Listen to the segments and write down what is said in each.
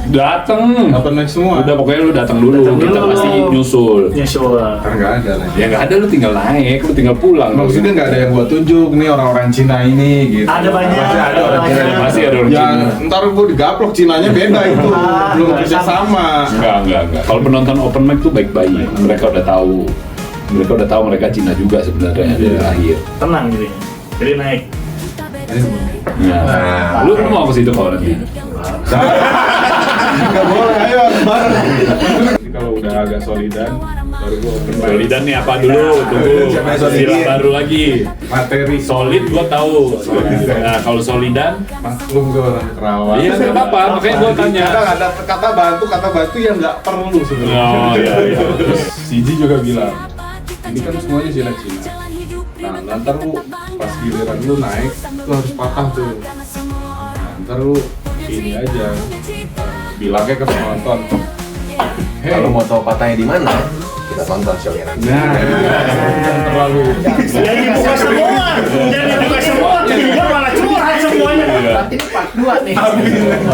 Dateng. Open mic semua. Udah pokoknya lu datang dulu. Kita pasti nyusul. Kan nggak ada lagi. Ya nggak ada, lu tinggal naik, lu tinggal pulang. Maksudnya nggak ada yang gua tunjuk nih orang-orang Cina ini gitu. Ada banyak. Pasti ada orang Cina. Pasti ada orang Ya Cina. ntar gua digaplok Cinanya beda itu. Belum kerja sama. Enggak. Kalau penonton open mic tuh baik-baik. Mereka udah tahu. Mereka Cina juga sebenarnya dari akhir. Tenang gitu ya. Jadi naik. Nah, lu mau ke situ kalau nanti? Nggak boleh, ayo bareng. Kalau udah agak solidan, baru gua open mic. Solidan nih apa dulu? Tunggu. Siapa yang solid? Istilah baru lagi. Materi Solid gua tahu. Nah, kalau solidan, maklum gua orang Kerawang. iya nggak apa-apa. Makanya gua tanya. Kadang ada kata bantu yang nggak perlu sebenarnya. Oh iya. Terus Siji juga bilang, ini kan semuanya Cina. Nah, ntar lu pas giliran lu naik, lu harus patah tuh. Nah, ntar lu ini aja, bilangnya ke penonton. Hey, Kalau mau tahu patahnya di mana, kita tonton show-nya nanti. nah, jangan terlalu. Jangan dibuka semua. Jangan dibuka semua. Dia malah curhat semuanya. Nanti ini part 2 nih.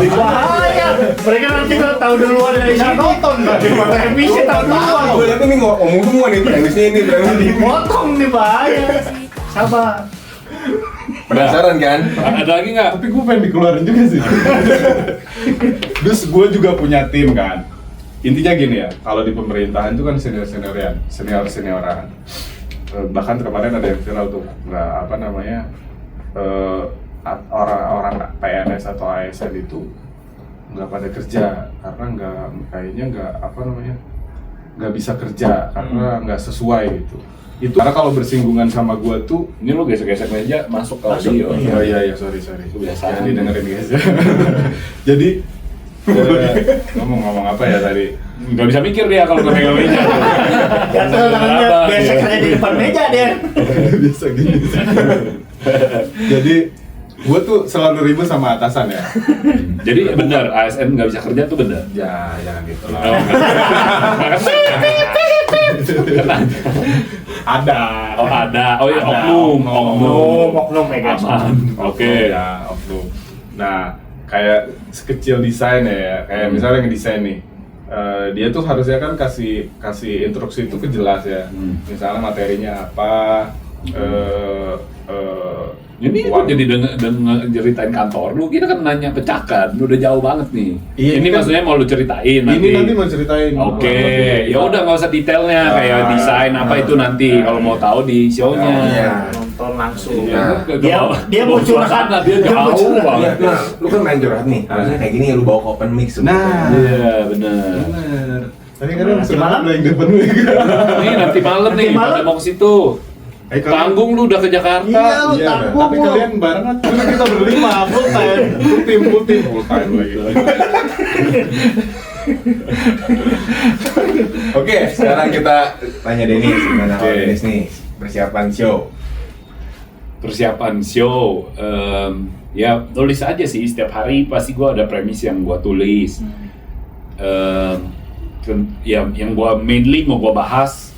Bahaya. Mereka nanti kalau tahu duluan dari sini nonton. Revisi tahu duluan. Gue nanti nih ngomong semua nih, premis ini, premis ini. Potong nih bahaya. Sabar. Penasaran kan? Ada lagi nggak? Tapi gue pengen dikeluarin juga sih. Terus gue juga punya tim kan. Intinya gini ya, kalau di pemerintahan itu kan senior-senioran. Bahkan kemarin ada yang viral tuh, nggak apa namanya, orang-orang PNS atau ASN itu nggak pada kerja karena nggak bisa kerja karena nggak sesuai gitu. Itu karena kalau bersinggungan sama gua tuh, Ini lu gesek-gesek meja masuk ke audio. iya sorry Kebiasaan. jangan didengerin guys. Jadi ngomong apa ya tadi? Nggak bisa mikir dia kalau nggak megang meja. Gatel tangannya. Besek aja di depan meja dia. Bisa gini. Jadi gua tuh selalu ribut sama atasan ya. Jadi benar ASN nggak bisa kerja tuh benar. Ya jangan gitu lah. Oh, Ada. Oh ada. Oh iya Ada, Oknum ya guys. Aman. Oke. Ya, oknum. Nah, kayak sekecil desain ya, kayak misalnya ngedesain nih. Dia tuh harusnya kan kasih instruksi itu kejelas ya. Misalnya materinya apa, Ini uang. kok jadi ceritain kantor lu, kita kan nanya pecakan, udah jauh banget nih. Iya, ini kan- maksudnya mau lu ceritain Ini nanti mau ceritain. Oke, ya udah nggak usah detailnya kayak desain apa itu nanti kalau mau tahu di show-nya. Iya. Nonton langsung. Iya, Dia mau curhat. dia Dia mau jauh curhat. banget. Nah, lu kan main curhat nih, harusnya kayak gini lu bawa ke open mic semua. Nah. Iya benar. Bener. Tapi kadang Nanti suka malam? ada yang depan nih. Nih nanti malam nih, Nanti malam? pada mau ke situ. Tanggung lu udah ke Jakarta. Iya. Iya, Tanggung tapi lu. kalian barengan, cuma kita berlima full time lagi. Oke, sekarang kita tanya Denis gimana kalau Oke. Denis nih persiapan show. Persiapan show, ya tulis aja sih setiap hari pasti gua ada premis yang gua tulis. Yang gua mainly mau gua bahas.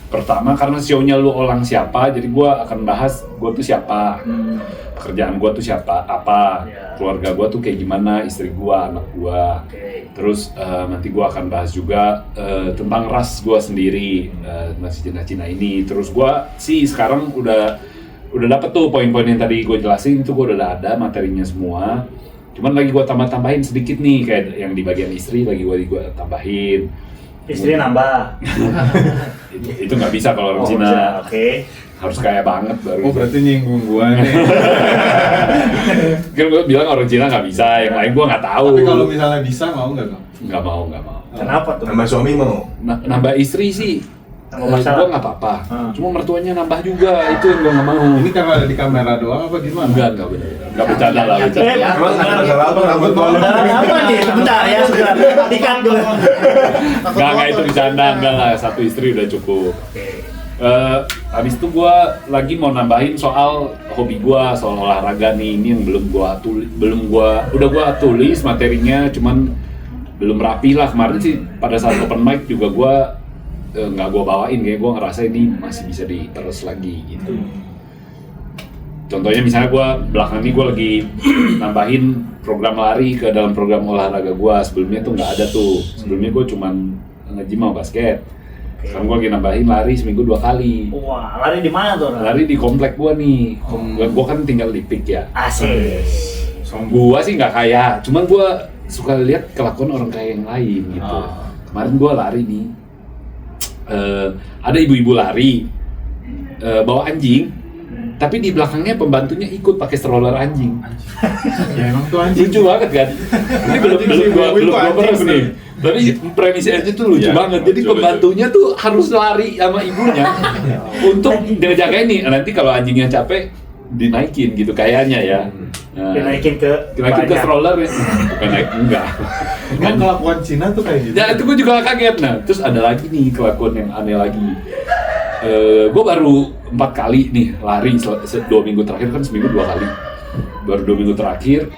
Pertama karena show-nya lu orang siapa, jadi gua akan bahas gua tuh siapa, pekerjaan gua tuh siapa, apa, Ya. keluarga gua tuh kayak gimana, istri gua, anak gua. Oke. Terus nanti gua akan bahas juga tentang ras gua sendiri, nasi Cina ini. Terus gua sih sekarang udah dapet tuh poin-poin yang tadi gue jelasin, itu gua udah ada materinya semua. Cuman lagi gua tambah-tambahin sedikit nih, kayak yang di bagian istri lagi gua tambahin. Istri nambah. Itu nggak bisa kalau orang Cina. bisa. Oke. Harus kaya banget baru. Oh berarti nyinggung gua nih. Kan gue bilang orang Cina nggak bisa, yang lain gue nggak tahu. Tapi kalau misalnya bisa mau nggak dong? Nggak mau. Kenapa tuh? Tambah suami mau. Nambah istri sih, Nambah masalah. gue nggak apa-apa. Cuma mertuanya nambah juga, itu yang gue nggak mau. Ini karena ada di kamera doang apa gimana? Enggak bener. Nggak bercanda lah. Bercanda. Emang ada masalah apa rambut malu? Apa nih? Sebentar ya, sebentar. Dikat dulu. Nggak itu bercanda, enggak lah. Satu istri udah cukup. Habis itu gue lagi mau nambahin soal hobi gue, soal olahraga nih. Ini yang udah gue tulis materinya, cuman belum rapi lah. Kemarin sih pada saat open mic juga gue nggak gue bawain, kayak gue ngerasa ini masih bisa diterus lagi gitu. Contohnya misalnya gue belakang ini gue lagi nambahin program lari ke dalam program olahraga gue. Sebelumnya tuh nggak ada tuh. Sebelumnya gue cuman nge-gym sama basket. Sekarang gue lagi nambahin lari seminggu 2 kali. Wah, lari di mana tuh? Lari di komplek gue nih. Gue kan tinggal di PIK ya. Asik. Gue sih nggak kaya, cuman gue suka lihat kelakuan orang kaya yang lain gitu. Kemarin gue lari nih, ada ibu-ibu lari bawa anjing, tapi di belakangnya pembantunya ikut pakai stroller anjing. Ya emang tuh anjing. Lucu banget kan? Ini belum gua beres nih. Tapi premisnya aja tuh lucu Iya, banget. Jadi lucu. pembantunya tuh harus lari sama ibunya untuk jagain nih. Nanti kalau anjingnya capek dinaikin gitu kayaknya ya. Nah, Dinaikin ke stroller ya. Bukan naik enggak. Emang kelakuan Cina tuh kayak gitu. Ya itu gue juga kaget. Nah, terus ada lagi nih kelakuan yang aneh lagi. Gue baru 4 kali nih lari 2 minggu terakhir kan seminggu 2 kali. Baru 2 minggu terakhir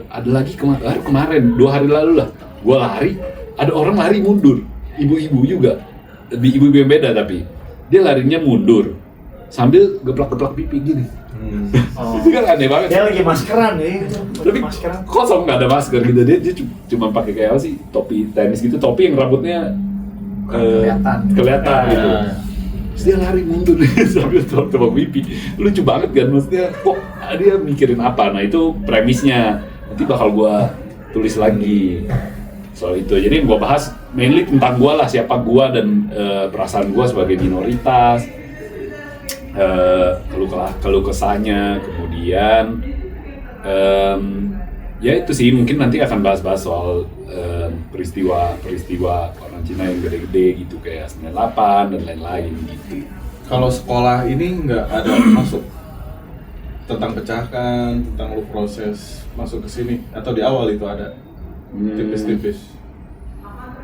ada lagi kemarin 2 hari lalu lah. Gue lari, ada orang lari mundur. Ibu-ibu juga. Ibu-ibu yang beda tapi dia larinya mundur sambil geplak-geplak pipi gini. Itu kan aneh banget. Dia lagi maskeran ya. Tapi Maskeran. kosong nggak ada masker gitu, dia cuma pakai kayak apa sih, topi tenis gitu, topi yang rambutnya kelihatan gitu. Terus dia lari mundur sambil tepuk pipi, lucu banget kan, maksudnya kok dia mikirin apa? Nah itu premisnya, nanti bakal gua tulis lagi soal itu. Jadi yang gua bahas mainly tentang gua lah, siapa gua dan perasaan gua sebagai minoritas. Keluh kesahnya, kemudian ya itu sih, mungkin nanti akan bahas-bahas soal peristiwa orang Cina yang gede-gede gitu kayak 98 dan lain-lain gitu. Kalau sekolah ini nggak ada masuk tentang pecahkan, tentang lu proses masuk ke sini, atau di awal itu ada tipis-tipis.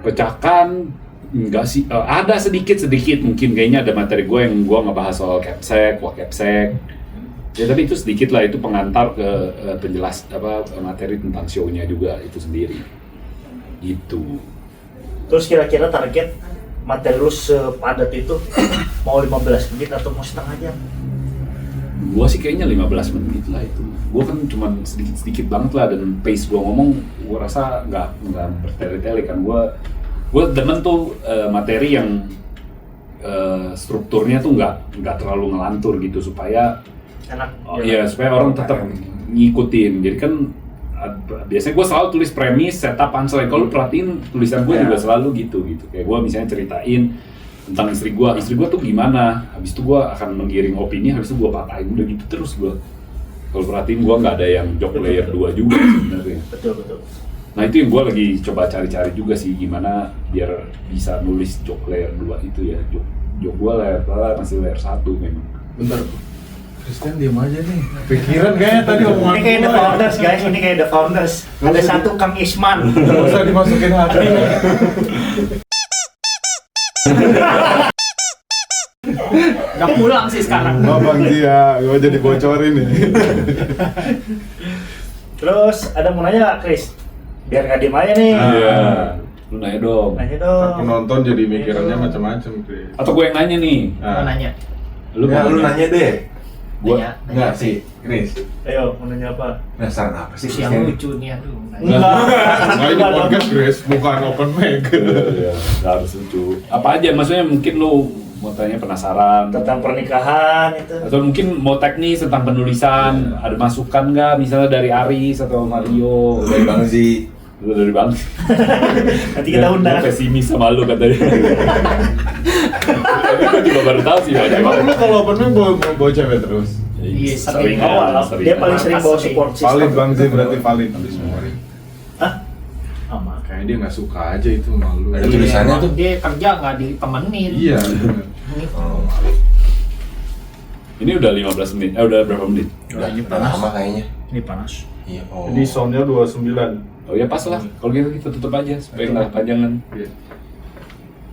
Pecahkan enggak sih, ada sedikit mungkin kayaknya ada materi gue yang gue ngebahas soal capsek, wakapsek. Ya tapi itu sedikit lah, itu pengantar ke penjelas materi tentang show-nya juga itu sendiri. Gitu. Terus kira-kira target materi lu sepadat itu mau 15 menit atau mau setengah jam? Gua sih kayaknya 15 menit lah itu. Gua kan cuma sedikit banget lah, dan pace gua ngomong gua rasa nggak bertele-tele kan. Gua demen tuh materi yang strukturnya tuh nggak terlalu ngelantur gitu supaya Enak. supaya orang tetap ngikutin. Jadi kan biasanya gue selalu tulis premis, setup, punchline. Kalau lu perhatiin tulisan gue juga selalu gitu. Kayak gue misalnya ceritain tentang istri gue tuh gimana. Habis itu gue akan menggiring opini, habis itu gue patahin, udah gitu terus gue. Kalau perhatiin gue nggak ada yang joke layer 2 juga sebenarnya. Betul. Nah itu yang gue lagi coba cari-cari juga sih, gimana biar bisa nulis joke layer 2 itu ya. Joke gue masih layer 1 memang. Bentar, Christian diam aja nih. Pikiran kayaknya tadi omongan Ini kayak The Founders guys, ini kayak The Founders. Ada satu Kang Isman. Gak usah dimasukin hati. Udah pulang sih sekarang. Bang Zia, gue jadi bocorin nih. Terus ada mau nanya nggak Chris? Biar nggak diem aja nih. Iya. Lu nanya dong. Nanya dong. Penonton jadi mikirannya macam-macam, Chris. Atau gue yang nanya nih. Mau nanya. Lu mau lu nanya deh. Gua Enggak sih, Chris. Ayo, mau nanya apa? Penasaran apa sih? Terus yang Christian? lucu nih, aduh. Enggak. Nah ini podcast, Chris, bukan open mic. Iya, nggak harus lucu. Apa aja, maksudnya mungkin lu mau tanya penasaran Tentang pernikahan itu. atau mungkin mau teknis tentang penulisan, ada masukan nggak misalnya dari Aris atau Mario? Dari Bang Zi. Lu dari Bang. Nanti kita undang. Gua pesimis sama lu katanya. Tapi gua juga baru tahu sih. Emang lu kalau open mic bawa cewek terus? Iya, sering Awal, dia paling sering bawa support system. Valid Bang Zi, berarti valid. Hah? Aman. Kayaknya dia nggak suka aja itu malu. Ada tulisannya tuh. Dia kerja nggak ditemenin. Iya, bener. Oh, Ini udah 15 menit. Udah berapa menit? udah lama kayaknya. Ini panas. Iya. Oh. Jadi soundnya 29. Oh ya pas lah. Kalau gitu kita tutup aja supaya nggak kepanjangan. Iya.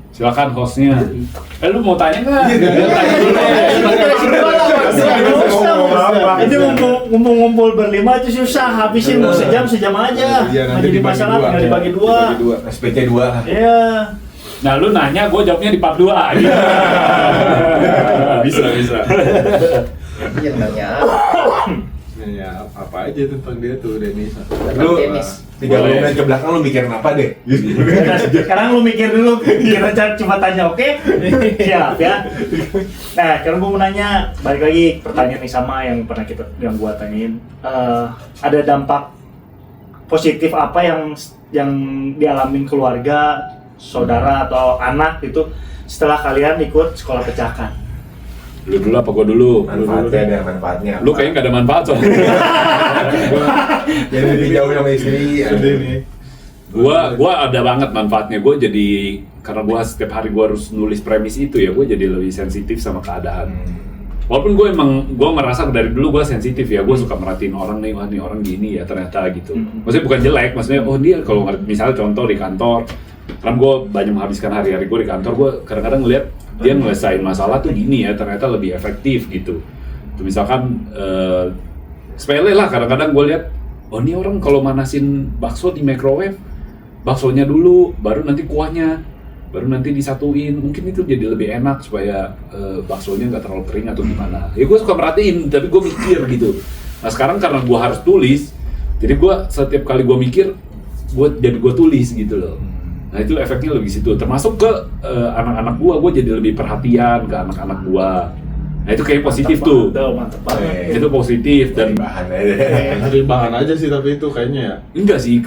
Silakan hostnya. Lu mau tanya nggak? Ini ngumpul berlima itu susah, habisin mau sejam aja. Iya, Nggak nanti jadi dibagi masalah, dua. nggak dibagi dua. SPT 2. Iya. Nah lu nanya, gue jawabnya di part 2 gitu. Bisa. Yang nanya. Ya, apa aja tentang dia tuh Dennis. Lu Dennis. 3 bulan ke belakang lu mikirin apa deh? Sekarang lu mikir dulu, kita cuma tanya, oke? Siap ya. Nah, sekarang gua mau nanya, balik lagi pertanyaan nih sama yang gua tanyain. Ada dampak positif apa yang dialamin keluarga, saudara atau anak itu setelah kalian ikut sekolah pecahkan? Lu dulu apa gua dulu? Manfaatnya ada manfaatnya. Lu kayaknya gak ada manfaat soalnya. Jadi lebih jauh sama istri. Sedih nih. Gua ada banget manfaatnya. Gua jadi, karena gua setiap hari gua harus nulis premis itu ya, gua jadi lebih sensitif sama keadaan. Walaupun gue merasa dari dulu gue sensitif ya, gue suka merhatiin orang nih, wah nih orang gini ya ternyata gitu. Maksudnya bukan jelek, maksudnya oh dia kalau misalnya contoh di kantor, karena gue banyak menghabiskan hari-hari gue di kantor, gue kadang-kadang ngeliat dia ngelesain masalah tuh gini ya, ternyata lebih efektif gitu. Misalkan sepele lah, kadang-kadang gue lihat, oh ini orang kalau manasin bakso di microwave, baksonya dulu, baru nanti kuahnya, baru nanti disatuin, mungkin itu jadi lebih enak supaya baksonya nggak terlalu kering atau gimana. Ya gue suka merhatiin, tapi gue mikir gitu. Nah sekarang karena gue harus tulis, jadi gue setiap kali gue mikir, gue tulis gitu loh. Nah itu efeknya lebih situ. Termasuk ke anak-anak gue jadi lebih perhatian ke anak-anak gue. Nah itu kayak positif tuh. Mantep banget. Itu positif dan bahan aja. Dari bahan aja sih tapi itu kayaknya ya. enggak sih,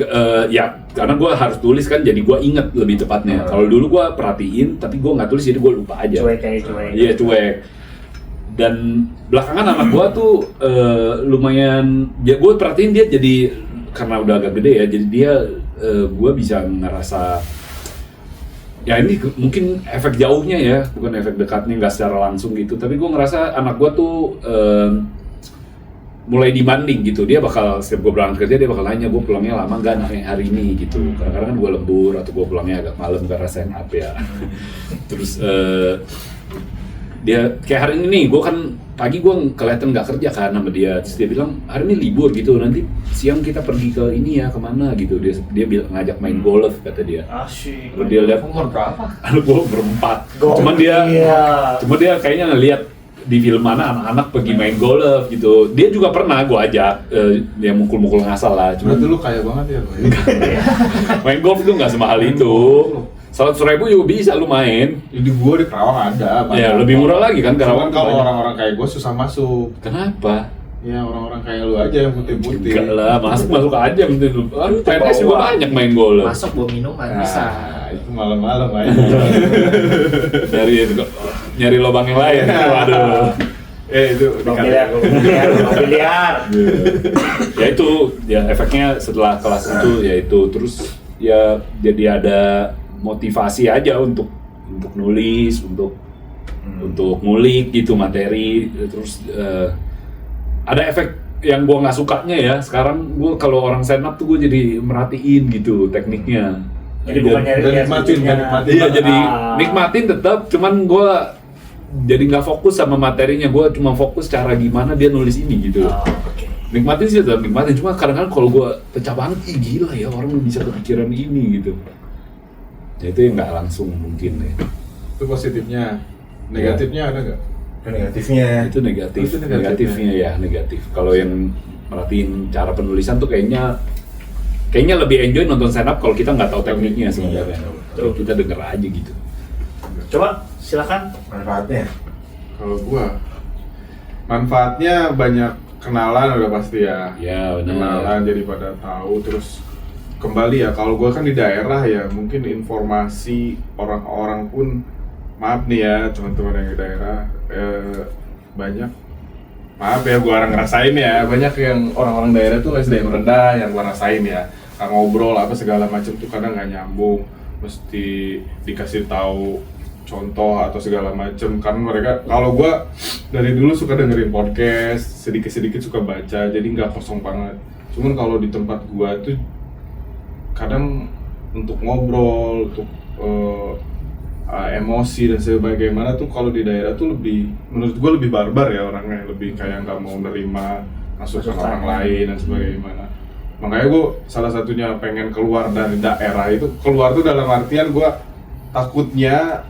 ya karena gue harus tulis kan, jadi gue inget lebih tepatnya. Kalau dulu gue perhatiin, tapi gue nggak tulis, jadi gue lupa aja. Cuek. Iya cuek. Dan belakangan anak gue tuh lumayan, ya gue perhatiin dia jadi, karena udah agak gede ya, jadi dia gue bisa ngerasa, ya ini mungkin efek jauhnya ya, bukan efek dekatnya, nggak secara langsung gitu. Tapi gue ngerasa anak gue tuh mulai dibanding gitu, dia bakal setiap gue berangkat kerja dia bakal nanya gue pulangnya lama nggak hari ini gitu. Kadang-kadang kan gue lembur atau gue pulangnya agak malam karena sign up ya. Terus dia kayak hari ini nih, gue kan pagi gue kelihatan nggak kerja kan sama dia, terus dia bilang hari ini libur gitu, nanti siang kita pergi ke ini ya, kemana gitu. Dia bilang ngajak main golf kata dia. Asyik. Lalu dia lihat Umur berapa? gue berempat, Golf, cuma dia iya. kayaknya ngelihat di film mana anak-anak pergi main golf gitu. Dia juga pernah gue ajak, dia mukul-mukul ngasal lah. Cuma Berarti lu kaya banget ya. main golf tuh nggak semahal itu. 100.000 juga bisa lu main. Di gua di Kerawang ada. Ya lebih murah lagi kan Cuman Karawang. kalau banyak. orang-orang kayak gua susah masuk. Kenapa? Ya orang-orang kayak lu aja yang putih-putih. Enggak lah, masuk aja mungkin lu. PNS juga banyak main golf. Masuk bawa minuman bisa. Nah, itu malam-malam aja. nyari lubang yang lain. Waduh. Itu Biliar. Ya itu, ya efeknya setelah kelas itu ya itu, terus ya jadi ada motivasi aja untuk nulis, untuk ngulik gitu materi. Terus ada efek yang gua nggak sukanya ya. Sekarang gua kalau orang stand up tuh gua jadi merhatiin gitu tekniknya. Jadi bukan nyari nikmatin. Iya, jadi nikmatin tetap, cuman gua jadi nggak fokus sama materinya. Gua cuma fokus cara gimana dia nulis ini gitu. Oke. Nikmatin sih tetap nikmatin, cuma kadang-kadang kalau gua pecah banget, ih gila ya orang bisa kepikiran ini gitu. Ya itu yang nggak langsung mungkin ya. Itu positifnya. Negatifnya ada nggak? Negatifnya. Itu negatif, Itu negatifnya. negatifnya ya negatif. Kalau yang merhatiin cara penulisan tuh kayaknya lebih enjoy nonton stand up kalau kita nggak tahu tekniknya sebenarnya. Terus kita denger aja gitu. Coba silakan. Manfaatnya. Kalau gua manfaatnya banyak kenalan udah pasti ya. Ya benar. Kenalan jadi pada tahu, terus kembali ya kalau gua kan di daerah ya, mungkin informasi orang-orang pun, maaf nih ya teman-teman yang di daerah, banyak, maaf ya gua orang ngerasain ya, banyak yang orang-orang daerah tuh SDM rendah yang gua rasain ya. Ngobrol apa segala macam tuh kadang nggak nyambung, mesti dikasih tahu contoh atau segala macam. Karena mereka, kalau gua dari dulu suka dengerin podcast, sedikit-sedikit suka baca, jadi nggak kosong banget. Cuman kalau di tempat gua tuh kadang untuk ngobrol, untuk emosi dan sebagaimana tuh kalau di daerah tuh lebih, menurut gue lebih barbar ya orangnya, lebih kayak nggak mau nerima masukan orang lain dan sebagaimana. Makanya gue salah satunya pengen keluar dari daerah itu, keluar tuh dalam artian gue takutnya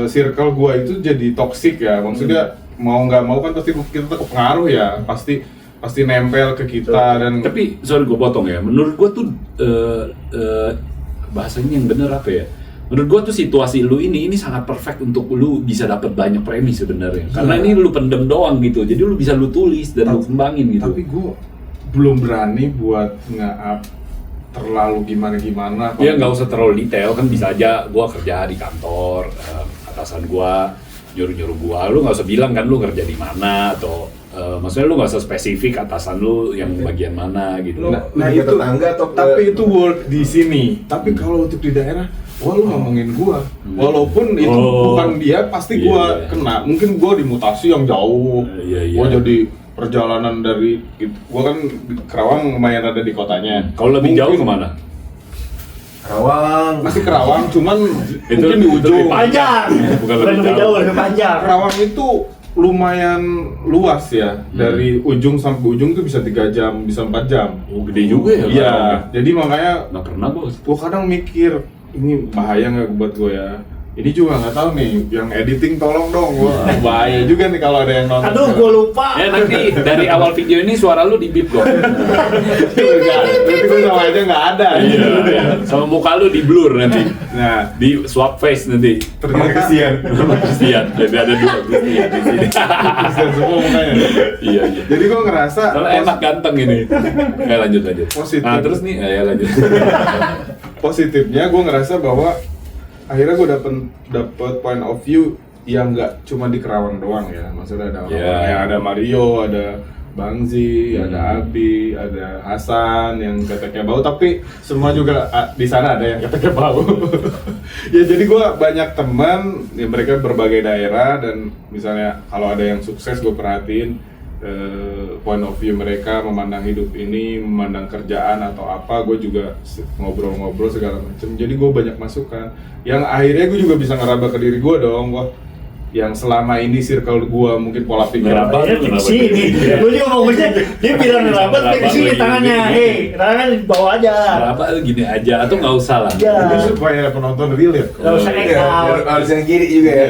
circle gue itu jadi toksik ya, maksudnya mau nggak mau kan pasti kita kepengaruh ya, pasti pasti nempel ke kita dan Tapi sorry gue potong ya. Menurut gue tuh bahasanya yang bener apa ya? Menurut gua tuh situasi lu ini sangat perfect untuk lu bisa dapat banyak premi sebenarnya. Karena ini lu pendem doang gitu. Jadi lu bisa lu tulis dan lu kembangin gitu. tapi gue belum berani buat nge-up terlalu gimana. Ya nggak usah terlalu detail kan, bisa aja gua kerja di kantor, atasan gua nyuruh gua, lu nggak usah bilang kan lu kerja di mana atau maksudnya lu nggak usah spesifik atasan lu yang bagian mana gitu. Nah Ke itu tetangga atau ke- tapi itu work di sini. Tapi kalau untuk di daerah, wah lu ngomongin gua. Walaupun itu bukan dia, pasti gua Iya. kena. Mungkin gua dimutasi yang jauh. Iya. Gua jadi perjalanan dari gua kan di Kerawang lumayan ada di kotanya. Kalau lebih Mungkin jauh kemana? Kerawang. Masih Kerawang, cuman Itu mungkin di ujung. lebih Panjang. Bukan lebih lebih jauh. jauh, lebih panjang. Kerawang itu lumayan luas ya. Dari ujung sampai ujung tuh bisa 3 jam, bisa 4 jam. Oh, gede juga ya. Iya, Kerawang. jadi makanya Nggak pernah gua. gua kadang mikir ini bahaya nggak buat gue ya. Ini juga nggak tahu nih, yang editing tolong dong. Wah, bahaya juga nih kalau ada yang nonton. Aduh, gua lupa. Ya nanti dari awal video ini suara lu di beep kok. Berarti gue sama aja nggak ada. Iya. Sama muka lu di blur nanti. Nah, Di swap face nanti. ternyata kesian. Christian, jadi ada dua Christian di sini. Kesian semua mukanya. Iya. Jadi gue ngerasa Soalnya enak ganteng ini. Lanjut. Positif. Nah terus nih, ya lanjut. positifnya gue ngerasa bahwa akhirnya gue dapet point of view yang nggak cuma di Kerawang doang ya. Maksudnya ada orang Yeah. ya, ada Mario, ada Bang Zi, ada Abi, ada Hasan yang keteknya bau, tapi semua juga di sana ada yang keteknya bau. Ya jadi gue banyak teman, ya mereka berbagai daerah dan misalnya kalau ada yang sukses gue perhatiin point of view mereka memandang hidup ini, memandang kerjaan atau apa, gue juga ngobrol-ngobrol segala macam. Jadi gue banyak masukan yang akhirnya gue juga bisa ngeraba ke diri gue dong. Wah, yang selama ini circle gue mungkin pola pikir Ngeraba. Akhirnya di sini. Gua juga mau ngecek. Dia bilang nerabat kayak di sini tangannya. Hei, tangannya di bawah aja. Kenapa gini aja atau nggak usah lah? Ya. ini supaya penonton real ya. Gak usah Iya, out. harus yang kiri juga ya.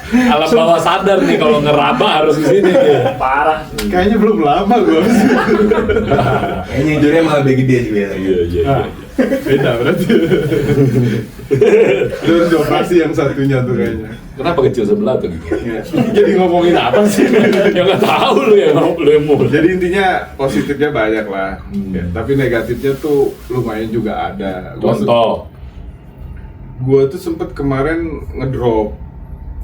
Alam bawah sadar nih kalau ngeraba harus di sini dia. Parah. Kayaknya belum lama gue. Kayaknya jujurnya malah lebih gede sih biasanya. Iya. Beda berarti. Lu harus dioperasi yang satunya tuh kayaknya. Kenapa kecil sebelah tuh? Ya. Jadi ngomongin apa sih? Ya nggak tahu lu yang mau. Jadi intinya positifnya banyak lah, ya, tapi negatifnya tuh lumayan juga ada. Contoh. Gue tuh sempet kemarin ngedrop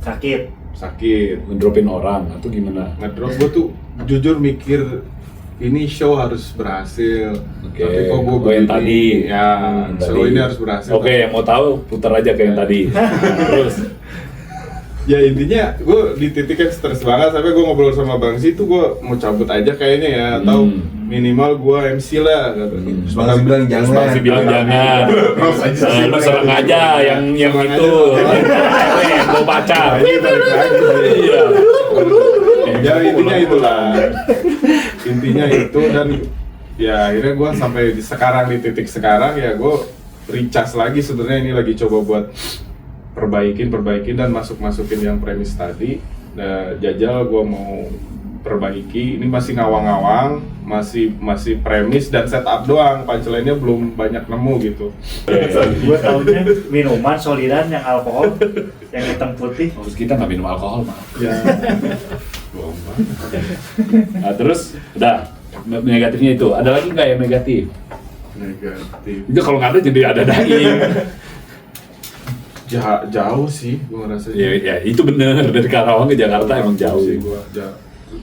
Sakit. sakit, Ngedropin orang atau gimana? ngedrop. Gue tuh jujur mikir ini show harus berhasil, Oke. tapi kok gue Oh, yang tadi. ya show Tadi. ini harus berhasil. Oke, yang mau tahu putar aja kayak yang tadi. Terus. Ya intinya gue di titik yang stres banget sampai gue ngobrol sama Bang Si tuh gue mau cabut aja kayaknya ya, atau minimal gue MC lah. Terus Bang bilang jangan. Masih bilang jangan. Lu serang aja yang Serang itu. Mau pacar. Ini balik lagi. Iya. Ya intinya itulah. Intinya itu, dan ya akhirnya gue sampai di titik sekarang ya gue recharge lagi. Sebenarnya ini lagi coba buat perbaikin dan masukin yang premis tadi. Nah, Jajal gue mau perbaiki. Ini masih ngawang-ngawang, masih premis dan setup doang. Punchline-nya belum banyak nemu gitu. Gue taunya minuman solidan yang alkohol, yang hitam putih. Oh, kita nggak minum alkohol, maaf. Ya. Nah, terus udah negatifnya itu. Ada lagi nggak yang negatif? Negatif. Itu kalau nggak ada jadi ada daing. Jauh sih gue ngerasanya. Ya itu bener, dari Karawang ke Jakarta emang jauh. sih gua.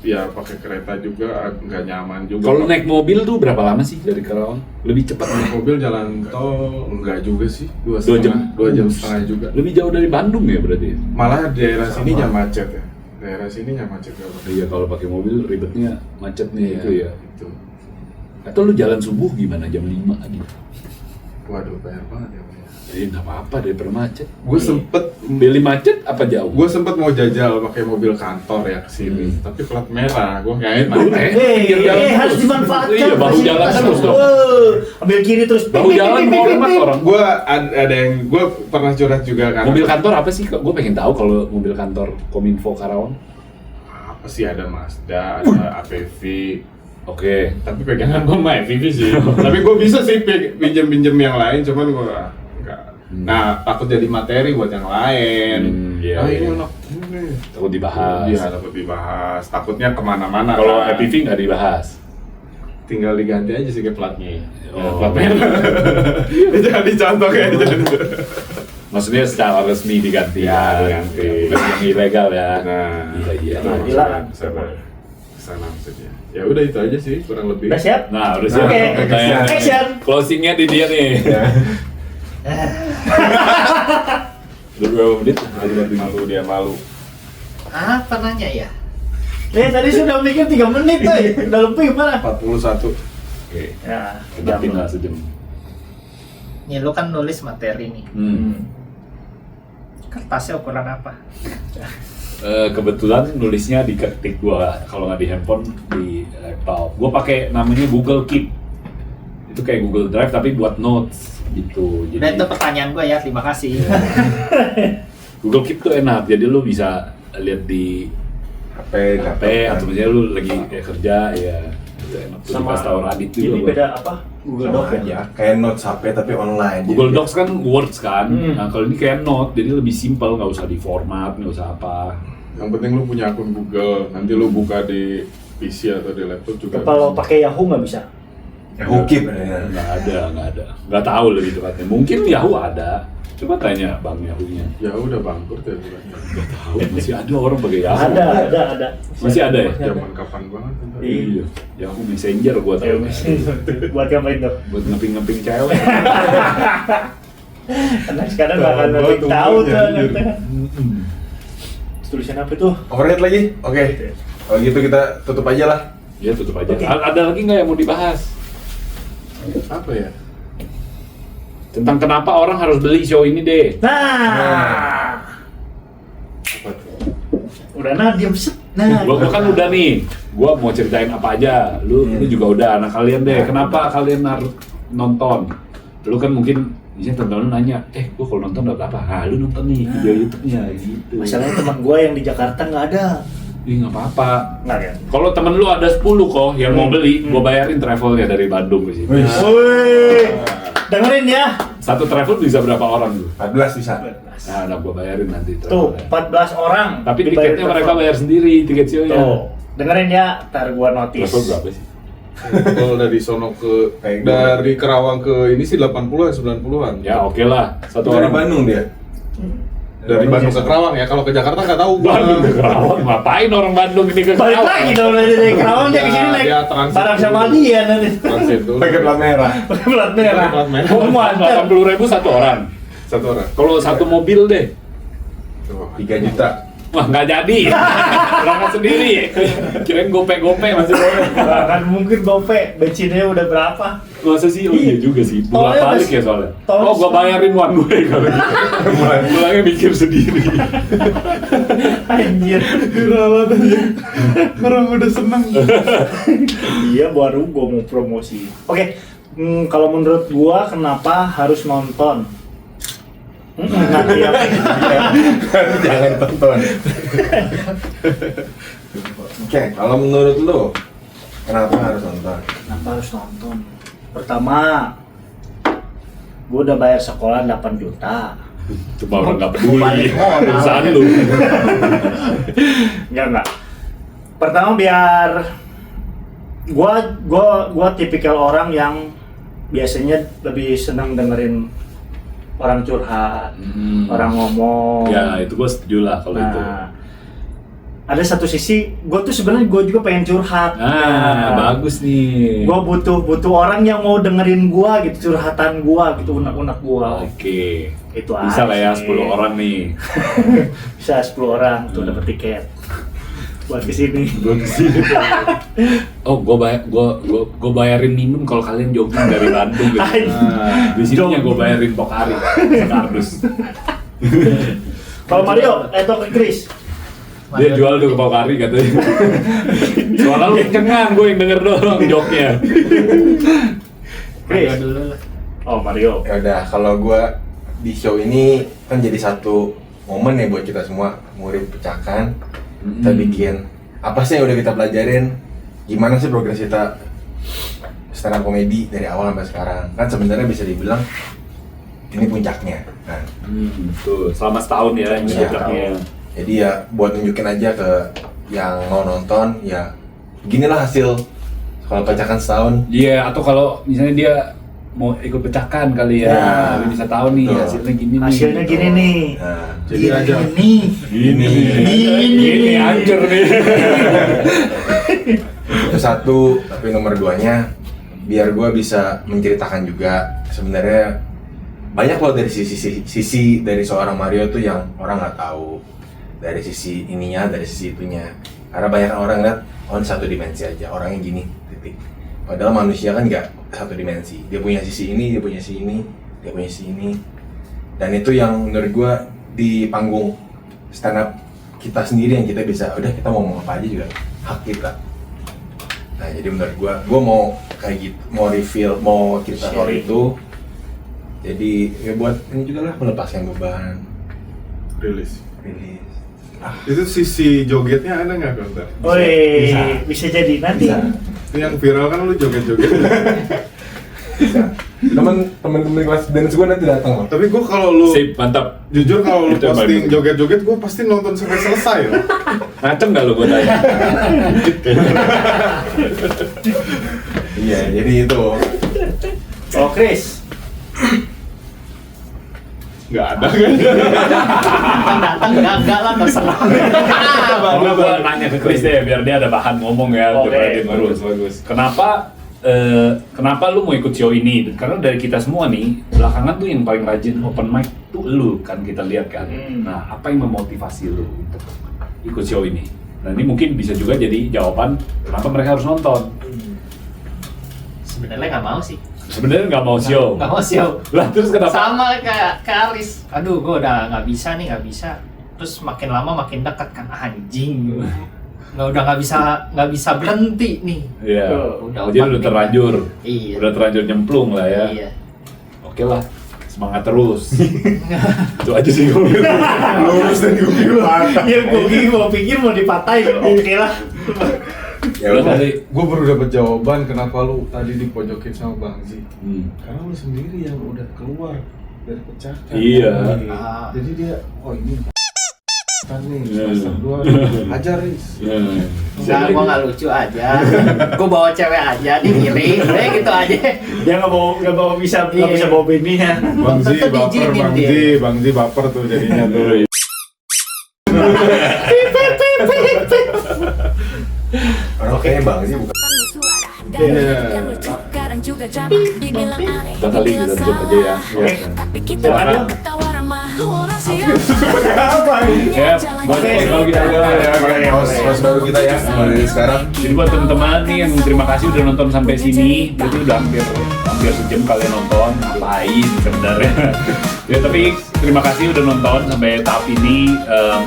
Ya pakai kereta juga nggak nyaman juga. Kalau naik mobil tuh berapa lama sih dari Karawang? Lebih cepat naik naik mobil jalan tol enggak juga sih, 2 2 jam. 2 jam setengah juga. Lebih jauh dari Bandung ya berarti? Malah daerah sininya macet ya. Daerah sininya macet banget. Iya, kalau pakai mobil ribetnya macetnya itu ya. Itu. Atau lu jalan subuh gimana jam 5 gitu? Waduh, banyak banget ya. Ya nggak apa-apa daripada macet. Gue sempet Pilih macet apa jauh? mau jajal pakai mobil kantor ya kesini, tapi plat merah, gue nggak enak. Harus dimanfaatkan. Iya, baru jalan terus dong. Ambil kiri terus. Baru jalan mau hormat orang. Gue ada yang gue pernah curhat juga kan. Mobil kantor apa sih? Gue pengen tahu kalau mobil kantor Kominfo Karawang. Apa pasti ada Mazda, ada APV. Oke. Tapi pegangan gue mah APV sih. Tapi gue bisa sih pinjem yang lain, cuman gue enggak. Nah, takut jadi materi buat yang lain. Iya, Ini iya. enak. Takut dibahas. Iya, takut dibahas. Takutnya kemana-mana. Kalau kan. APV nggak dibahas. Tinggal diganti aja sih ke platnya. Oh. Plat merah. Jangan dicontoh kayak gitu. Maksudnya secara resmi diganti. Ya, diganti. Bukan yang ilegal ya. Nah, Iya. Keadilan. Kesana maksudnya. Ya udah itu aja sih kurang lebih. Udah siap? Nah, udah siap. Oke, Pertanyaan. action. Closingnya di dia nih. Udah berapa menit? Malu dia malu. Apa nanya ya? Tadi sudah mikir 3 menit tuh. Udah lebih gimana? 41. Oke. Ya, Kita tinggal sejam. Nih lu kan nulis materi nih. Kertasnya ukuran apa? Kebetulan nulisnya di ketik gua, kalau nggak di handphone di laptop. Gua pakai namanya Google Keep. Itu kayak Google Drive tapi buat notes gitu. Nah itu pertanyaan gua ya, terima kasih. Google Keep tuh enak, jadi lu bisa lihat di HP, HP atau misalnya lu lagi kerja ya. Itu enak. Tuh Sama dikasih tahu Radit juga. ini gua. beda apa? Google Sama Doc ya? aja, kayak notes HP tapi online. Google Jadi- Docs kan Words kan. Hmm. Nah kalau ini kayak Note, jadi lebih simpel, nggak usah di format, nggak usah apa. Yang penting lu punya akun Google. Nanti lu buka di PC atau di laptop juga. Kalau pakai Yahoo nggak bisa. Yahoo Keep ya. Nggak ada. Nggak tahu lebih tepatnya. Mungkin Yahoo ada. Coba tanya Bang Yahoo-nya. Ya udah bangkrut ya bukannya. Nggak tahu, masih ada orang pakai Yahoo. Ada. Masih ada ya? Zaman kapan banget? Iya. Yahoo Messenger gua tahu. Buat ngapain tuh? Buat ngeping-ngeping cewek. Karena sekarang nggak akan Gua lebih tunggu tahu tuh. aja, anjir. nanti. Tulisan apa tuh? Overhead lagi? Oke. Kalau gitu kita tutup aja lah. Ya tutup aja. Oke. Ada lagi nggak yang mau dibahas? Apa ya? Tentang kenapa orang harus beli show ini deh. Nah, Apa tuh? udah diem set. Nah, Gua kan udah nih. Gua mau ceritain apa aja. Lu juga udah. Nah kalian deh. Kenapa kalian harus nonton? Lu kan mungkin misalnya temen-temen lu nanya, gua kalau nonton dapat apa? Ah, lu nonton nih video YouTube-nya gitu. masalahnya teman gue yang di Jakarta nggak ada. Ih, nggak apa-apa. Nggak kan? Kalau temen lu ada 10 kok yang mau beli, gua bayarin travelnya dari Bandung ke sini. Wih. Woi, dengerin ya. Satu travel bisa berapa orang tuh? 14 bisa. Nah, gua bayarin nanti Tuh, travelnya. 14 orang. Tapi dibayar tiketnya mereka travel. bayar sendiri, tiket show-nya. Tuh, dengerin ya. Ntar gua notis. Travel berapa sih? Kalau dari sono ke Kayak dari Kerawang ke ini sih 80-an 90-an. Ya oke lah, satu Dari orang. Bandung dia. Dari Bandung ke Kerawang ya. Kalau ke Jakarta nggak tahu gua. Bandung ke Kerawang, ngapain orang Bandung ini ke Balik Kerawang? lagi dong dari Kerawang dia Ya, kesini naik dia transit barang dulu. sama dia nanti. Transit dulu. Pakai plat merah. Pakai plat merah. Plat merah. Oh, mantap. 80.000 satu orang. Satu orang. Kalau satu mobil deh, Tuh. 3 juta. wah nggak jadi. Berangkat sendiri. Kirain gope-gope masih boleh. Nggak akan mungkin gope, bensinnya udah berapa? Masa sih? Oh iya juga sih. Bolak Tolnya balik mas- ya soalnya. tolnya Oh gua bayarin one way kalau gitu. Pulangnya mikir sendiri. Anjir. Dirawat aja. Orang udah seneng. Iya, baru gua mau promosi. Oke, kalau menurut gua kenapa harus nonton? Nanti ya. Jangan tonton. Oke, kalau menurut lu kenapa harus nonton? Kenapa harus nonton? Pertama, gua udah bayar sekolah 8 juta. Cuma orang nggak peduli. Balik modal. Urusan lu. Enggak. Pertama biar gua tipikal orang yang biasanya lebih senang dengerin orang curhat, orang ngomong. Ya itu gua setuju lah kalau itu. Nah, ada satu sisi gua tuh sebenarnya gua juga pengen curhat. Nah, bagus nih. Gua butuh orang yang mau dengerin gua gitu, curhatan gua gitu, unek-unek gua. Oke. Itu Bisa lah ya aja. 10 orang nih. Bisa 10 orang tuh dapat tiket buat kesini. Gua kesini. Oh, gua bayarin minum kalau kalian jogging dari Bandung gitu. Nah, di sininya gua bayarin Pokari sekardus. Kalau Mario, itu Chris. Dia jual tuh ke Pokari katanya. Soalnya lu kencengan, gue yang denger doang joknya. Chris. Mario dulu lah. Oh, Mario. Ya udah, kalau gua di show ini kan jadi satu momen ya buat kita semua, murid pecahkan. Kita bikin apa sih yang udah kita pelajarin, gimana sih progres kita stand up komedi dari awal sampai sekarang. Kan sebenarnya bisa dibilang ini puncaknya. Nah, Betul. Selama setahun ya ini Iya. puncaknya. jadi ya buat nunjukin aja ke yang mau nonton, ya beginilah hasil kalau pecahkan setahun. Iya, atau kalau misalnya dia mau ikut pecahkan kali ya, Ya. dia bisa tahu nih Betul. hasilnya gini nih. Hasilnya gitu. gini nih. Nah, Jadi aja. Gini. Ini hancur nih. itu satu, tapi nomor 2-nya biar gue bisa menceritakan juga sebenarnya banyak loh dari sisi dari seorang Mario tuh yang orang nggak tahu, dari sisi ininya, dari sisi itunya, karena banyak orang lihat satu dimensi aja, orangnya gini, titik. Padahal manusia kan nggak satu dimensi, dia punya sisi ini, dia punya sisi ini, dia punya sisi ini, dan itu yang menurut gue di panggung stand up kita sendiri yang kita bisa, udah kita mau ngomong apa aja juga hak kita. Nah jadi menurut gue mau kayak gitu, mau reveal, mau cerita soal itu. Jadi ya buat ini juga lah, melepaskan beban, Rilis. rilis. Itu sisi jogetnya ada nggak Gontar? Woi, bisa jadi nanti. Bisa. Itu yang viral kan lu joget-joget. Bisa. Temen-temen kelas dance gue nanti datang loh. Tapi gua kalau lu Sip, mantap. jujur kalau lu Itu yang paling posting penting. joget-joget, gua pasti nonton sampai selesai loh. Ngaceng nggak lu gue tanya? Iya, jadi itu. Oh, Chris. Nggak ada kan? Datang gagal lah terserah. Mau gue nanya ke Chris deh, biar dia ada bahan ngomong ya, Oke, daripada dia ngurus. Bagus. Kenapa lu mau ikut show ini? Karena dari kita semua nih, belakangan tuh yang paling rajin open mic tuh lu kan, kita lihat kan. Nah, apa yang memotivasi lu untuk ikut show ini? Nah, ini mungkin bisa juga jadi jawaban kenapa mereka harus nonton. Sebenarnya nggak mau sih. Sebenarnya nggak mau show. Nggak mau show. Lah terus kenapa? Sama kayak Aris. Aduh, gue udah nggak bisa nih, nggak bisa. Terus makin lama makin dekat kan, anjing. Udah nggak bisa berhenti nih. Iya. Udah Jadi udah open terlanjur. Iya. Udah terlanjur nyemplung lah ya. Iya. Oke lah. Semangat terus. Itu aja sih gue bilang. Lurus dan gua patah. Ya gue pikir mau dipatahin. Oke lah. Ya Lu udah. tadi- Gue baru dapat jawaban kenapa lu tadi dipojokin sama Bang Z. Hmm. Karena lu sendiri yang udah keluar dari pecahkan. Iya. Ah. Jadi dia, oh ini kan nih, Iya. semester 2 ajar Riz. Ya. Enggak, gue nggak lucu aja. Gue bawa cewek aja, dipilih, udah gitu aja. Dia nggak bisa Iya. bawa bininya. Bang Z Tetep baper, diizinin Bang Z baper tuh jadinya tuh. Orang kayaknya Bang sih bukan. Iya. Udah kali kita tutup aja ya. Ya. Silakan. Ya, buat kalau kita Host baru kita ya, mulai sekarang. jadi buat teman-teman nih yang terima kasih udah nonton sampai sini. Berarti udah hampir sejam kalian nonton. Ngapain sebenarnya? Ya tapi terima kasih udah nonton sampai tahap ini.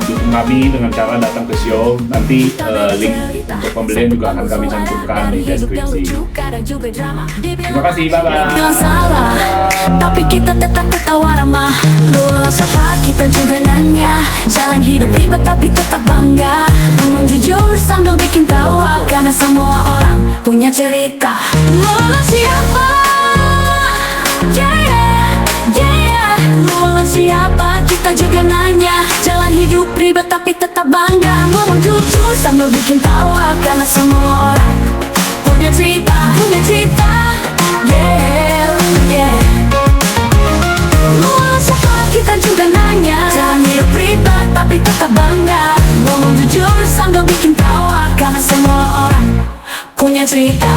Dukung kami dengan cara datang ke show. Nanti link untuk pembelian juga akan kami cantumkan di deskripsi. Terima kasih, bye-bye. Gak salah, tapi kita tetap ketawa ramah. Luas apa kita juga nanya. Jalan hidup ribet tapi tetap bangga. Ngomong jujur sambil bikin tawa. Karena semua orang punya cerita. Lola siapa? Yeah, yeah, yeah, yeah. Lola siapa? Kita juga nanya. Jalan hidup ribet tapi tetap bangga. Ngomong jujur sambil bikin tawa. Karena semua orang punya cerita, punya cerita. Yeah, yeah. Luas apa kita juga nanya. Jalan hidup ribet tapi tetap bangga. Ngomong jujur sambil bikin tawa. Karena semua orang punya cerita.